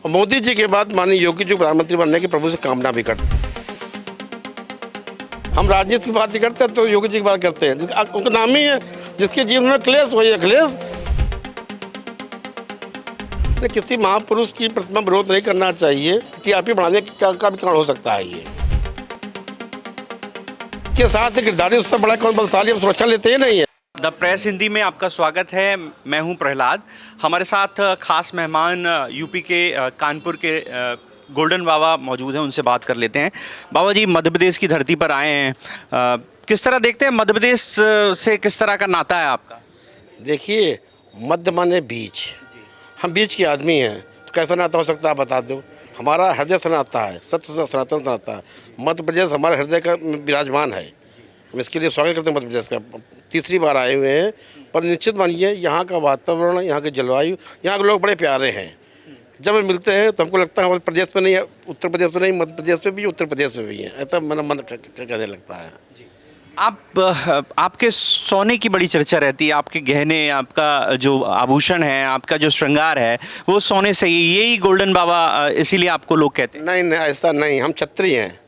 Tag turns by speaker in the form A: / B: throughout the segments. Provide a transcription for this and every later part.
A: मोदी जी के बाद माननीय योगी जी प्रधानमंत्री बनने की प्रभु से कामना भी करते हैं। हम राजनीति की बात नहीं करते तो योगी जी की बात करते हैं। उनका नाम ही है, जिसके जीवन में क्लेश वही अखिलेश। किसी महापुरुष की प्रतिमा विरोध नहीं करना चाहिए। टीआरपी बढ़ाने का भी कारण हो सकता है ये के साथ गिरधारी उससे बड़ा कौन बलशाली, हम सुरक्षा लेते ही नहीं है।
B: द प्रेस हिंदी में आपका स्वागत है। मैं हूं प्रहलाद। हमारे साथ खास मेहमान यूपी के कानपुर के गोल्डन बाबा मौजूद हैं, उनसे बात कर लेते हैं। बाबा जी मध्य प्रदेश की धरती पर आए हैं, किस तरह देखते हैं मध्य प्रदेश से, किस तरह का नाता है आपका?
A: देखिए, मध्य माने बीच, हम बीच के आदमी हैं, तो कैसा नाता हो सकता है बता दो। हमारा हृदय से नाता है, सत्य से सनातन से नाता है। मध्य प्रदेश हमारे हृदय का विराजमान है। हम इसके लिए स्वागत करते हैं मध्य प्रदेश का। तीसरी बार आए हुए हैं, पर निश्चित मानिए यहाँ का वातावरण, यहाँ की जलवायु, यहाँ के लोग बड़े प्यारे हैं। जब हम मिलते हैं तो हमको लगता है हमारे प्रदेश में नहीं है, उत्तर प्रदेश में नहीं, मध्य प्रदेश में भी, उत्तर प्रदेश में भी है, ऐसा मेरा मन कहने लगता है।
B: आपके सोने की बड़ी चर्चा रहती है, आपके गहने, आपका जो आभूषण है, आपका जो श्रृंगार है वो सोने से ही, यही गोल्डन बाबा, इसीलिए आपको लोग कहते हैं।
A: नहीं, ऐसा नहीं, हम क्षत्रिय हैं।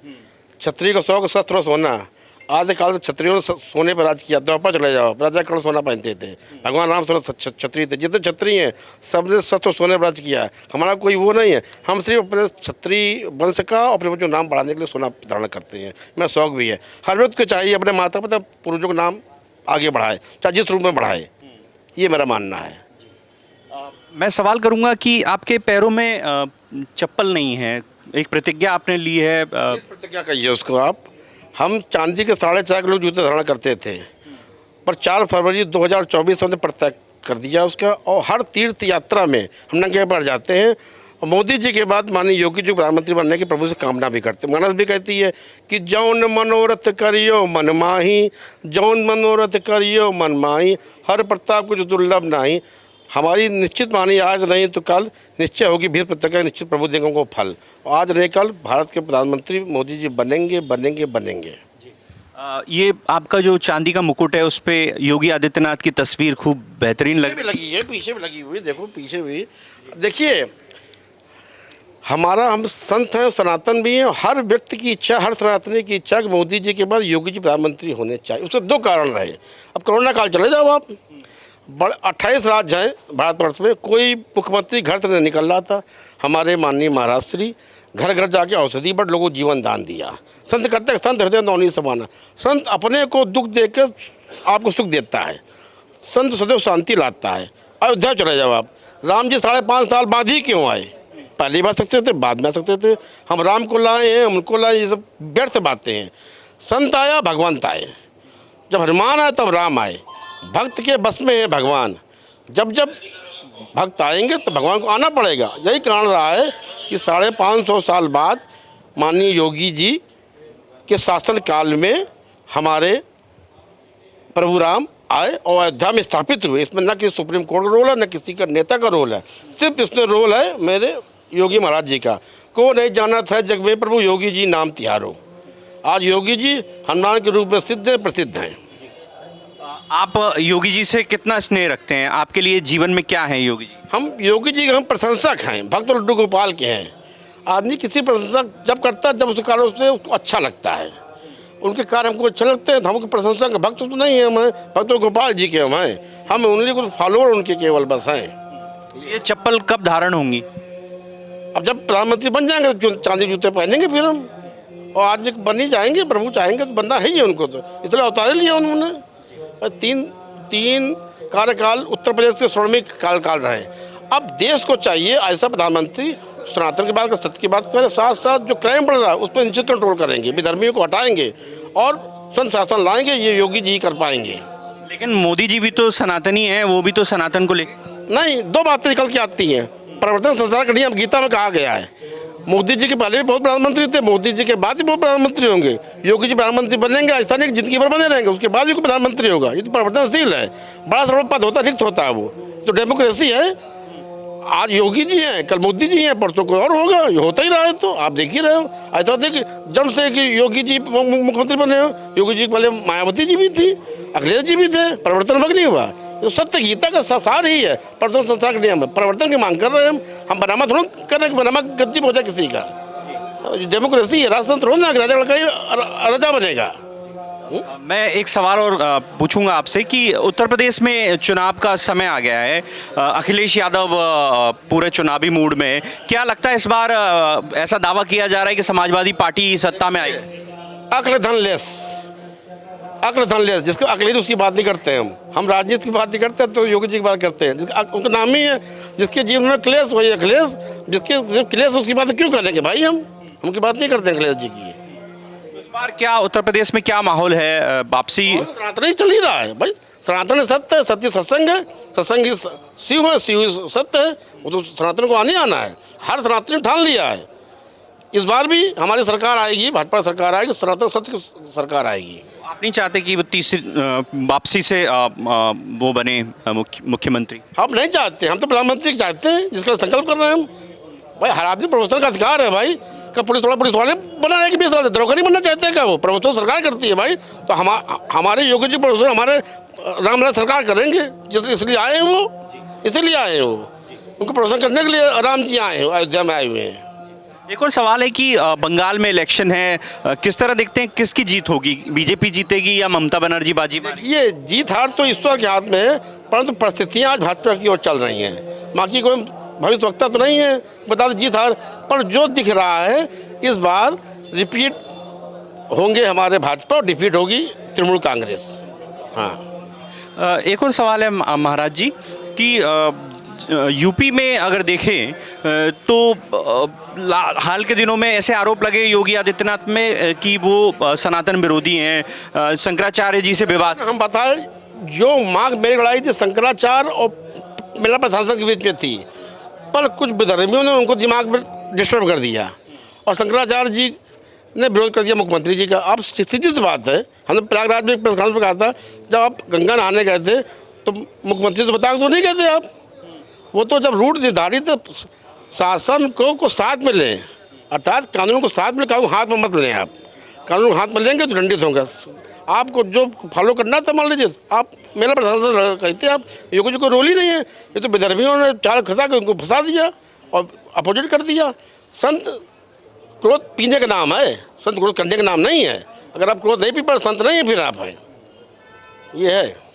A: क्षत्रिय को शौक शस्त्र और सोना। आदि काल से क्षत्रियों ने सोने पर राज किया। द्वापर चले जाओ, राजा कर्ण सोना पहनते थे। भगवान राम क्षत्रिय थे। जितने क्षत्रिय हैं सबने शस्त्र सोने पर राज किया है। हमारा कोई वो नहीं है, हम सिर्फ अपने क्षत्रिय वंश का और अपने जो नाम बढ़ाने के लिए सोना धारण करते हैं। मेरा शौक भी है। हर व्यक्ति को चाहिए अपने माता पिता पूर्वजों का नाम आगे बढ़ाए, चाहे जिस रूप में बढ़ाए, ये मेरा मानना है।
B: मैं सवाल करूंगा कि आपके पैरों में चप्पल नहीं है, एक प्रतिज्ञा आपने ली है।
A: किस प्रतिज्ञा कहिए उसको आप? हम चांदी के 4.5 किलो जूते धारण करते थे, पर 4 फरवरी 2024 हमने प्रत्यय कर दिया उसका। और हर तीर्थ यात्रा में हम नंगे पैर जाते हैं। और मोदी जी के बाद माननीय योगी जी प्रधानमंत्री बनने की प्रभु से कामना भी करते हैं। मानस भी कहती है कि जौन मनोरथ करियो मन माही, जौन मनोरथ करियो मन माही, हर प्रताप कुछ दुर्लभ नहीं। हमारी निश्चित मानी आज नहीं तो कल निश्चय होगी भीड़ प्रतिज्ञा, निश्चित प्रभु देंगे को फल। आज नहीं कल भारत के प्रधानमंत्री मोदी जी बनेंगे बनेंगे बनेंगे।
B: ये आपका जो चांदी का मुकुट है उस पर योगी आदित्यनाथ की तस्वीर खूब बेहतरीन
A: लगी है, पीछे भी लगी हुई, देखो पीछे भी देखिए। हमारा हम संत हैं, सनातन भी हैं। हर व्यक्ति की इच्छा, हर सनातनी की इच्छा कि मोदी जी के बाद योगी जी प्रधानमंत्री होने चाहिए। उसके 2 कारण रहे। अब कोरोना काल चले जाओ आप, 28 राज्य हैं भारतवर्ष में, कोई मुख्यमंत्री घर से नहीं निकल रहा था। हमारे माननीय महाराज श्री घर घर जाके औषधि पर लोगों को जीवन दान दिया। संत करते संत हृदय नौनी समाना। संत अपने को दुख देकर आपको सुख देता है। संत सदैव शांति लाता है। अयोध्या चले जाओ आप, राम जी 5.5 साल बाद ही क्यों आए? पहले भी आ सकते थे, बाद में आ सकते थे। हम राम को लाए हैं, उनको लाए, ये सब व्यर्थ बातें हैं। संत आया, भगवंत आए। जब हनुमान आए तब राम आए। भक्त के बस में है भगवान। जब जब भक्त आएंगे तो भगवान को आना पड़ेगा। यही कारण रहा है कि 550 साल बाद माननीय योगी जी के शासन काल में हमारे प्रभु राम आए और अयोध्या में स्थापित हुए। इसमें न किसी सुप्रीम कोर्ट का रोल है, न किसी का नेता का रोल है, सिर्फ इसमें रोल है मेरे योगी महाराज जी का। को नहीं जाना था जग में प्रभु योगी जी नाम तिहारो। आज योगी जी हनुमान के रूप में सिद्ध हैं, प्रसिद्ध हैं।
B: आप योगी जी से कितना स्नेह रखते हैं? आपके लिए जीवन में क्या है योगी जी?
A: हम योगी जी के हम प्रशंसक हैं, भक्त लड्डू गोपाल के हैं। आदमी किसी प्रशंसा जब करता है, जब उसके कार्य से उसको अच्छा लगता है, उनके कार्य हमको अच्छे लगते हैं, तो हमको प्रशंसक भक्त तो नहीं है। हम भक्त गोपाल जी के हम उन्हीं को फॉलोअर उनके केवल बस हैं।
B: ये चप्पल कब धारण होंगी?
A: अब जब प्रधानमंत्री बन जाएंगे तो चांदी जूते पहनेंगे फिर हम। और आज बन ही जाएंगे, प्रभु चाहेंगे तो बनना है ही उनको, तो इसलिए अवतारे लिया उन्होंने। 3 कार्यकाल उत्तर प्रदेश के स्वर्णिम काल रहे। अब देश को चाहिए ऐसा प्रधानमंत्री सनातन की बात कर, सत्य की बात करें, साथ साथ जो क्राइम बढ़ रहा है उस पर निश्चित कंट्रोल करेंगे, विधर्मियों को हटाएंगे और संत शासन लाएंगे। ये योगी जी कर पाएंगे।
B: लेकिन मोदी जी भी तो सनातनी हैं, वो भी तो सनातन को ले
A: नहीं, 2 बातें निकल के आती हैं। परिवर्तन संसार का नियम गीता में कहा गया है। मोदी जी के पहले भी बहुत प्रधानमंत्री थे, मोदी जी के बाद भी बहुत प्रधानमंत्री होंगे। योगी जी प्रधानमंत्री बनेंगे, ऐसा नहीं जिंदगी भर बने रहेंगे, उसके बाद भी कोई प्रधानमंत्री होगा। ये तो परिवर्तनशील है। बड़ा सर्व पद होता है, रिक्त होता है, वो तो डेमोक्रेसी है। आज योगी जी हैं, कल मोदी जी हैं, परसों कोई और होगा। ये होता ही रहा है, तो आप देख ही रहे हो। ऐसा देखिए जब से कि योगी जी मुख्यमंत्री बने हो, योगी जी पहले मायावती जी भी थी, अखिलेश जी भी थे, परिवर्तन वक्त नहीं हुआ। तो सत्य गीता का सार ही है, परिवर्तन संसार के नियम है। परिवर्तन की मांग कर रहे हैं हम बनामा थोड़ा कर रहे हैं कि बनामा गद्दी पहुँचा किसी का। डेमोक्रेसी है, राजतंत्र थोड़ा ना राजा लड़का राजा बनेगा।
B: मैं एक सवाल और पूछूंगा आपसे कि उत्तर प्रदेश में चुनाव का समय आ गया है। अखिलेश यादव पूरे चुनावी मूड में है। क्या लगता है इस बार ऐसा दावा किया जा रहा है कि समाजवादी पार्टी सत्ता में आएगी?
A: अक्ल धन लेस जिसको अकलीत उसकी बात नहीं करते हैं हम राजनीति की बात नहीं करते तो योगी जी की बात करते हैं। उनका नाम ही है, जिसके जीवन में क्लेश वही अखिलेश, जिसके क्लेश उसकी बात क्यों करेंगे भाई। हम उनकी बात नहीं करते अखिलेश जी की।
B: इस बार क्या उत्तर प्रदेश में क्या माहौल है? वापसी
A: सनातन ही चल ही रहा है भाई। सनातन सत्य है, सत्य सत्संग है, सत्संग ही शिव है, शिव सत्य है। वो तो सनातन को आना है। हर सनातन ने ठान लिया है। इस बार भी हमारी सरकार आएगी, भाजपा सरकार आएगी, सनातन सत्य की सरकार आएगी।
B: आप नहीं चाहते कि वो तीसरी वापसी से वो बने मुख्यमंत्री?
A: हम नहीं चाहते, हम तो प्रधानमंत्री चाहते हैं जिसका संकल्प कर रहे हैं हम। भाई हर आदमी प्रवचन का अधिकार है भाई। का पुलिस वाले बनाने के 20 साल दरोगा नहीं बनना चाहते क्या? वो प्रवचन सरकार करती है भाई। तो हमारे योगी जी प्रवचन हमारे रामलाल सरकार करेंगे, इसलिए आए हैं वो, इसीलिए आए हैं वो। उनको प्रवचन करने के लिए राम जी आए हैं, अयोध्या में आए हुए हैं।
B: एक और सवाल है कि बंगाल में इलेक्शन है, किस तरह देखते हैं किसकी जीत होगी? बीजेपी जीतेगी या ममता बनर्जी बाजी मारेगी?
A: ये जीत हार तो ईश्वर के हाथ में है, परंतु परिस्थितियाँ आज भाजपा की ओर चल रही हैं। बाकी कोई भविष्यवक्ता तो नहीं है बता दो जीत हार, पर जो दिख रहा है इस बार रिपीट होंगे हमारे भाजपा और डिफीट होगी तृणमूल कांग्रेस। हाँ,
B: एक और सवाल है महाराज जी कि यूपी में अगर देखें तो हाल के दिनों में ऐसे आरोप लगे योगी आदित्यनाथ में कि वो सनातन विरोधी हैं, शंकराचार्य जी से विवाद।
A: हम बताएं जो मांग मेरी लड़ाई थी शंकराचार्य और मेरा प्रशासन के बीच में थी, पर कुछ विधर्मियों ने उनको दिमाग में डिस्टर्ब कर दिया और शंकराचार्य जी ने विरोध कर दिया मुख्यमंत्री जी का। अब सीधी सी बात है, हमने प्रयागराज में एक प्रेस कॉन्फ्रेंस में कहा था, जब आप गंगा नहाने गए थे तो मुख्यमंत्री से बता तो नहीं कहते आप। वो तो जब रूट निर्धारित शासन को साथ में लें, अर्थात कानून को साथ में, कानून हाथ में मत लें आप। कानून हाथ में लेंगे तो दंडित होंगे। आपको जो फॉलो करना था मान लीजिए, आप मेरा प्रशासन कहते आप योगी जी को रोल ही नहीं है। ये तो विधर्मियों ने चाल खसा के उनको फंसा दिया और अपोजिट कर दिया। संत क्रोध पीने का नाम है, संत क्रोध करने का नाम नहीं है। अगर आप क्रोध नहीं पी पर संत नहीं है फिर आप हैं, ये है।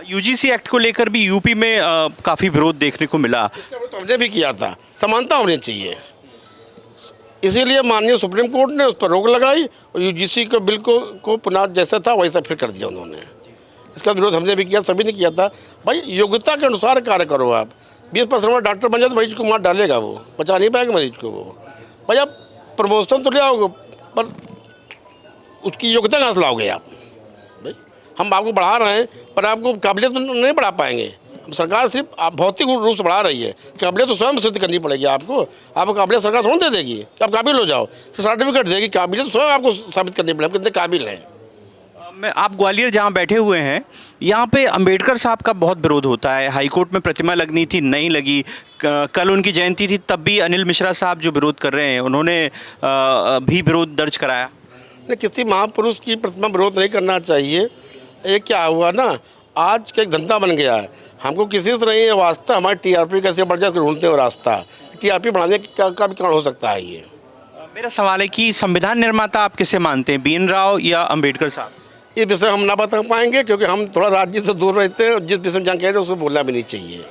B: यूजीसी एक्ट को लेकर भी यूपी में काफ़ी विरोध देखने को मिला।
A: तो हमने भी किया था, समानता होनी चाहिए, इसीलिए माननीय सुप्रीम कोर्ट ने उस पर रोक लगाई और यूजीसी के बिल को पुनः जैसा था वैसा फिर कर दिया उन्होंने। इसका विरोध हमने भी किया, सभी ने किया था। भाई योग्यता के अनुसार कार्य करो आप। 20% डॉक्टर बन जाए तो मरीज को मार डालेगा, वो बचा नहीं पाएगा मरीज को। वो भाई आप प्रमोशन तो ले आओगे पर उसकी योग्यता कहाँ से लाओगे आप? भाई हम आपको बढ़ा रहे हैं पर आपको काबिलियत नहीं बढ़ा पाएंगे। सरकार सिर्फ भौतिक रूप से बढ़ा रही है, काबिलियत तो स्वयं सिद्ध करनी पड़ेगी आपको। आपको काबिलियत सरकार थोड़ा दे देगी कि आप काबिल हो जाओ, तो सर्टिफिकेट देगी। काबिलियत स्वयं आपको साबित करनी पड़ेगी, आप कितने काबिल हैं।
B: आप ग्वालियर जहाँ बैठे हुए हैं, यहाँ पे अंबेडकर साहब का बहुत विरोध होता है। हाईकोर्ट में प्रतिमा लगनी थी, नहीं लगी। कल उनकी जयंती थी, तब भी अनिल मिश्रा साहब जो विरोध कर रहे हैं उन्होंने भी विरोध दर्ज कराया।
A: किसी महापुरुष की प्रतिमा विरोध नहीं करना चाहिए। ये क्या हुआ ना, आज का एक धंधा बन गया है। हमको किसी से नहीं है वास्ता, हमारी टीआरपी कैसे बढ़ जाए ढूंढते हो रास्ता। टीआरपी बढ़ाने का भी कारण हो सकता है ये।
B: मेरा सवाल है कि संविधान निर्माता आप किसे मानते हैं, BN राव या अंबेडकर साहब?
A: ये विषय हम ना बता पाएंगे क्योंकि हम थोड़ा राजनीति से दूर रहते हैं। जिस विषय में जानकारी है उसको बोलना भी नहीं चाहिए।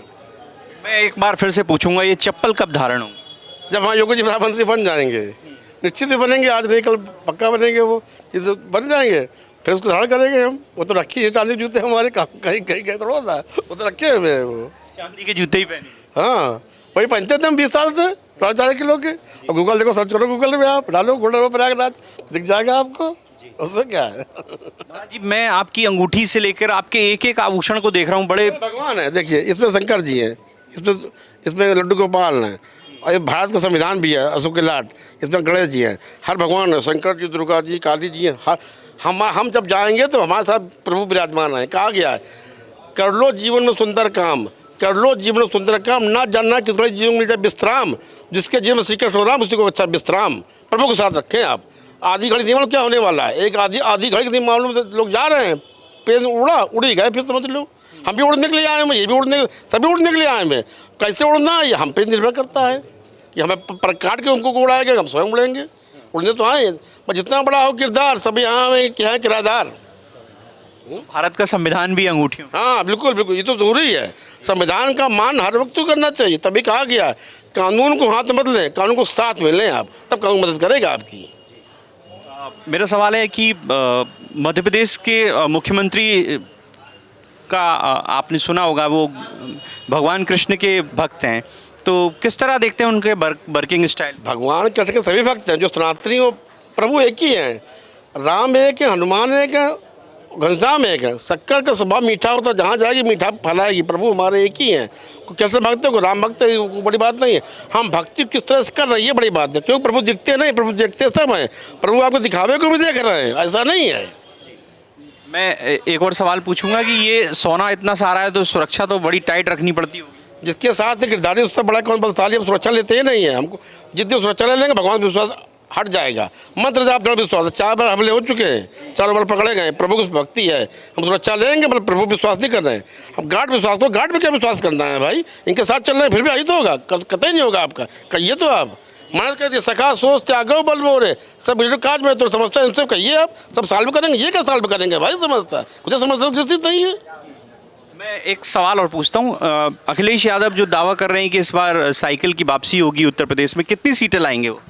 B: मैं एक बार फिर से पूछूंगा, ये चप्पल कब धारण होंगे?
A: जब हाँ योगी जी प्रधानमंत्री बन जाएंगे, निश्चित ही बनेंगे। आज नहीं कल पक्का बनेंगे, वो जिस बन जाएंगे फिर उसको धारण करेंगे हम। वो तो रखी है चांदी के जूते हमारे, कहीं कहीं गए थोड़ा था, वो तो रखे हुए हैं। वो
B: चांदी के जूते ही पहने?
A: हाँ वही पहनते थे हम 20 साल से, 4.5 किलो के। और गूगल देखो, सर्च करो गूगल में, आप डालो गोल्डन प्रयागराज, दिख जाएगा आपको। उसमें क्या है
B: जी, मैं आपकी अंगूठी से लेकर आपके एक एक आभूषण को देख रहा हूँ, बड़े
A: भगवान है। देखिए इसमें शंकर जी हैं, इसमें लड्डू गोपाल हैं, और ये भारत का संविधान भी है, अशोक के लाट। इसमें गणेश जी हैं, हर भगवान है, शंकर जी, दुर्गा जी, काली जी हैं। हम जब जाएंगे तो हमारे साथ प्रभु विराजमान है। कहा गया है कर लो जीवन में सुंदर काम, कर लो जीवन सुंदर काम, ना जानना कितना जीवन मिल जाए विश्राम, जिसके जीवन में श्री कृष्ण हो राम उसी को अच्छा विश्राम। प्रभु के साथ रखें आप। आधी घड़ी नहीं मालूम क्या होने वाला है, एक आधी घड़ी नहीं मालूम, लोग जा रहे हैं, पेड़ उड़ ही गए, फिर समझ लो। हम भी उड़ने के लिए आए हैं, ये भी उड़ने, सभी उड़ने के लिए आए हैं। कैसे उड़ना ये हम पे निर्भर करता है कि हमें काट के उनको उड़ाएंगे, हम स्वयं उड़ेंगे। उड़ने तो आए, पर जितना बड़ा हो किरदार, सब यहाँ में क्या है किराएदार।
B: भारत का संविधान भी अंगूठी।
A: हाँ बिल्कुल बिल्कुल, ये तो जरूरी है। संविधान का मान हर वक्त तो करना चाहिए, तभी कहा गया कानून को हाथ मत लें, कानून को साथ में लें आप, तब कानून मदद करेगा आपकी।
B: मेरा सवाल है कि मध्य प्रदेश के मुख्यमंत्री का आपने सुना होगा, वो भगवान कृष्ण के भक्त हैं, तो किस तरह देखते हैं उनके वर्किंग स्टाइल?
A: भगवान कृष्ण के सभी भक्त हैं, जो सनातनी वो प्रभु एक ही हैं। राम एक है, हनुमान एक है, घनश्याम एक है। शक्कर का स्वभाव मीठा होता है, जहाँ जाएगी मीठा फैलाएगी। प्रभु हमारे एक ही हैं, को कृष्ण भक्त है, को राम भक्त है, वो बड़ी बात नहीं है। हम भक्ति किस तरह से कर रहे हैं ये बड़ी बात है, क्योंकि प्रभु दिखते नहीं, प्रभु देखते सब हैं। प्रभु आपको दिखावे को भी देख रहे हैं, ऐसा नहीं है।
B: मैं एक और सवाल पूछूंगा कि ये सोना इतना सारा है तो सुरक्षा तो बड़ी टाइट रखनी पड़ती होगी।
A: जिसके साथ गिरदारी उससे बड़ा कौन बलशाली, हम सुरक्षा लेते ही नहीं है। हमको जितनी सुरक्षा ले लेंगे भगवान विश्वास हट जाएगा। मंत्र जाप दृढ़ विश्वास, 4 बार हमले हो चुके हैं, 4 बार पकड़े गए। प्रभु की भक्ति है, हम सुरक्षा लेंगे, मतलब प्रभु विश्वास नहीं कर रहे हैं। हम गार्ड विश्वास करो, गार्ड में क्या विश्वास करना है भाई, इनके साथ चल रहे हैं, फिर भी आई तो होगा, कतई नहीं होगा आपका। कहिए तो आप मानस कहते सखा सोच त्यागो बल मोरे, सब वीडियो काज में तो समझता है, इनसे कहिए आप, सब सॉल्व करेंगे। ये क्या सॉल्व करेंगे भाई, समझता कुछ समझता ग्रसित नहीं है।
B: मैं एक सवाल और पूछता हूँ, अखिलेश यादव जो दावा कर रहे हैं कि इस बार साइकिल की वापसी होगी उत्तर प्रदेश में, कितनी सीटें लाएंगे वो?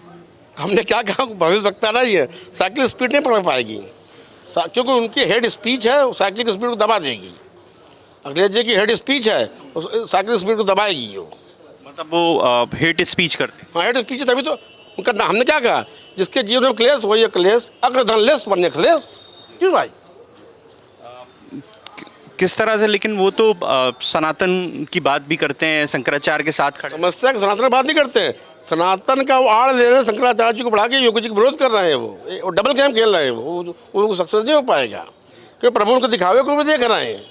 A: हमने क्या कहा, भविष्यवक्ता नहीं है, साइकिल स्पीड नहीं पकड़ पाएगी, क्योंकि उनकी हेड स्पीच है, वो साइकिल की स्पीड को दबा देगी। अखिलेश जी की हेड स्पीच है, साइकिल स्पीड को दबाएगी वो।
B: मतलब वो हेट स्पीच करते हैं?
A: हाँ हेड स्पीच, तभी तो उनका हमने क्या कहा, जिसके जीवन में क्लेश वही क्लेश, अग्रधनलेस बनने क्लेश। क्यों भाई,
B: किस तरह से? लेकिन वो तो सनातन की बात भी करते हैं, शंकराचार्य के साथ खड़े।
A: समस्या सनातन बात नहीं करते हैं, सनातन का वो आड़ ले रहे हैं, शंकराचार्य जी को बढ़ा के योगी जी का विरोध कर रहे हैं। वो डबल गेम खेल रहे हैं, वो सक्सेस नहीं हो पाएगा, क्योंकि प्रभु उनको दिखावे को भी देख रहे हैं।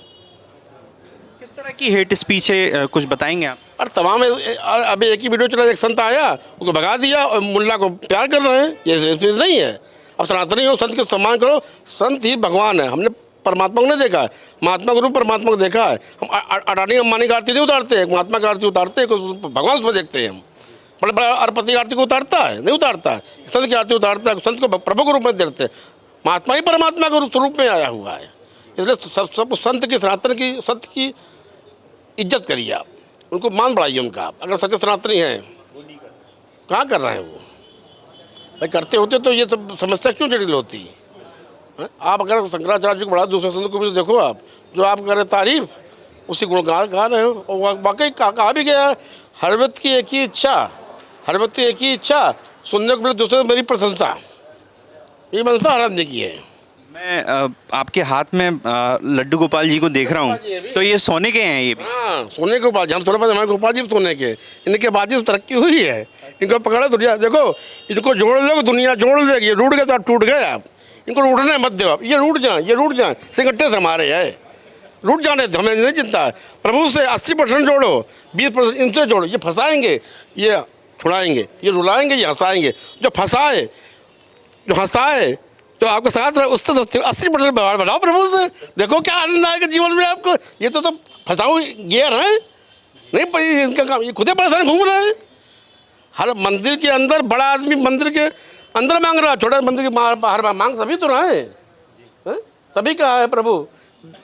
B: किस तरह की हेट स्पीच है, कुछ बताएंगे आप?
A: और तमाम अभी एक ही वीडियो चला, एक संत आया उसको भगा दिया और मुल्ला को प्यार कर रहे हैं, ये स्पीच नहीं है। अब सनातनी हो, संत के सम्मान करो, संत ही भगवान है। हमने परमात्मा को नहीं देखा है, महात्मा गुरु परमात्मा को देखा है। हम अडानी अंबानी का आरती नहीं उतारते हैं, महात्मा का आरती उतारते हैं, भगवान उसमें देखते हैं हम। बड़ा बड़ा अरपति आरती को उतारता है, नहीं उतारता है, संत की आरती उतारता है, संत को प्रभु के रूप में देखते हैं। महात्मा ही परमात्मा के स्वरूप में आया हुआ है, इसलिए सब संत की, सनातन की, सत्य की इज्जत करिए आप, उनको मान बढ़ाइए उनका। आप अगर सत्य सनातनी हैं, कहाँ कर रहे हैं वो भाई, करते होते तो ये सब समस्या क्यों जटिल होती। आप अगर शंकराचार्य जी को बढ़ा, दूसरे संत को भी देखो आप, जो आप कर रहे तारीफ उसी गुणगान गा रहे हो। और वाकई कहा भी गया, हर व्यक्ति की एक ही इच्छा, हर व्यक्ति एक ही इच्छा, सुनने को मिले दूसरे मेरी प्रशंसा, ये मनसा आराधने की है।
B: मैं आपके हाथ में लड्डू गोपाल जी को देख रहा हूँ, तो ये सोने के हैं? ये भी
A: हाँ सोने के गोपाल जी, हम थोड़ा बहुत हमारे गोपाल जी सोने के, इनके बाद ही तरक्की हुई है। इनको पकड़ा दुनिया, देखो इनको जोड़ दो, दुनिया जोड़ देगी। ये रूठ गए तो आप टूट गए, आप इनको रूठने मत दो आप, ये रूठ जाए, ये रूठ जाए, सिंगट्टे से हमारे है, रूठ जाने दो, हमें नहीं चिंता है। प्रभु से 80% जोड़ो, 20% इनसे जोड़ो। ये फंसाएंगे, ये छुड़ाएंगे, ये रुलाएंगे, ये हंसाएंगे। जो फंसाए, जो हंसाए, जो आपके साथ रहे, उससे 80% व्यवहार बनाओ प्रभु से, देखो क्या आनंद आएगा जीवन में आपको। ये तो सब फंसाओ गियर है, नहीं पर इनका काम, ये खुदे परेशान घूम रहे हैं। हर मंदिर के अंदर बड़ा आदमी मंदिर के अंदर मांग रहा है, छोटा मंदिर के बाहर मांग सभी तो रहे हैं, तभी कहा है प्रभु,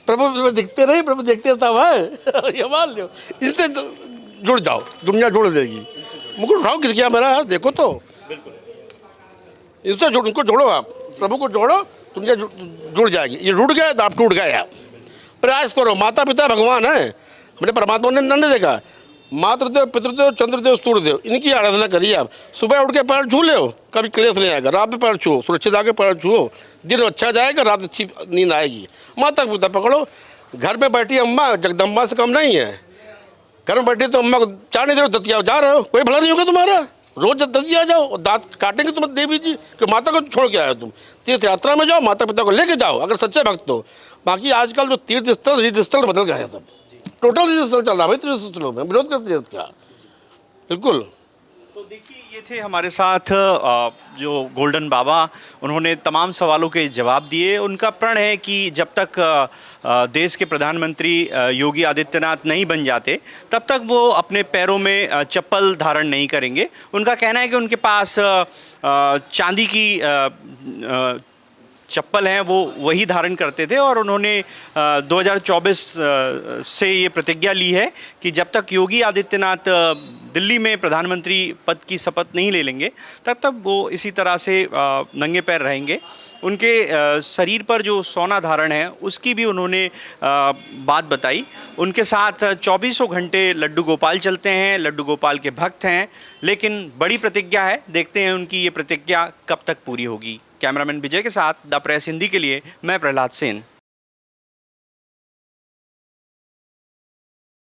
A: प्रभु दिखते नहीं, प्रभु देखते सब है। ये मान लो, इनसे जुड़ जाओ, दुनिया जोड़ देगी। मुकुट उठाओ खिड़कियाँ मेरा, देखो तो इनसे जुड़, इनको जोड़ो आप, प्रभु को जोड़ो, दुनिया जुड़ जाएगी। ये रुट गए तो आप टूट गए। आप प्रयास करो, माता पिता भगवान है, मैंने परमात्मा ने नहीं देखा, मातृदेव, पितृदेव, चंद्रदेव, सूर्यदेव, इनकी आराधना करिए आप। सुबह उठ के पैर छू लो, कभी क्लेश नहीं आएगा। रात में पैर छुओ, सुरक्षित आके पैर छुओ, दिन अच्छा जाएगा, रात अच्छी नींद आएगी। माता पिता पकड़ो, घर में बैठी अम्मा जगदम्बा से कम नहीं है। घर में बैठी तो अम्मा को चाय नहीं दे रहे, दतिया जा रहे हो, कोई भला नहीं होगा तुम्हारा। रोज दतिया जाओ, दांत काटेंगे तुम देवी जी कि माता को छोड़ के आए तुम। तीर्थ यात्रा में जाओ, माता पिता को लेके जाओ, अगर सच्चे भक्त हो। बाकी आजकल जो तीर्थ स्थल, रीत स्थल बदल गए हैं सब। टोटल त्रिशूल चल रहा है भाई, त्रिशूलों में विरोध करते हैं इसका, बिल्कुल।
B: तो देखिए ये थे हमारे साथ जो गोल्डन बाबा, उन्होंने तमाम सवालों के जवाब दिए। उनका प्रण है कि जब तक देश के प्रधानमंत्री योगी आदित्यनाथ नहीं बन जाते तब तक वो अपने पैरों में चप्पल धारण नहीं करेंगे। उनका कहना है कि उनके पास चांदी की चप्पल हैं, वो वही धारण करते थे और उन्होंने 2024 से ये प्रतिज्ञा ली है कि जब तक योगी आदित्यनाथ दिल्ली में प्रधानमंत्री पद की शपथ नहीं ले लेंगे तब तक वो इसी तरह से नंगे पैर रहेंगे। उनके शरीर पर जो सोना धारण है उसकी भी उन्होंने बात बताई। उनके साथ 24 घंटे लड्डू गोपाल चलते हैं, लड्डू गोपाल के भक्त हैं, लेकिन बड़ी प्रतिज्ञा है, देखते हैं उनकी ये प्रतिज्ञा कब तक पूरी होगी। कैमरामैन विजय के साथ द प्रेस हिंदी के लिए मैं प्रहलाद सेन।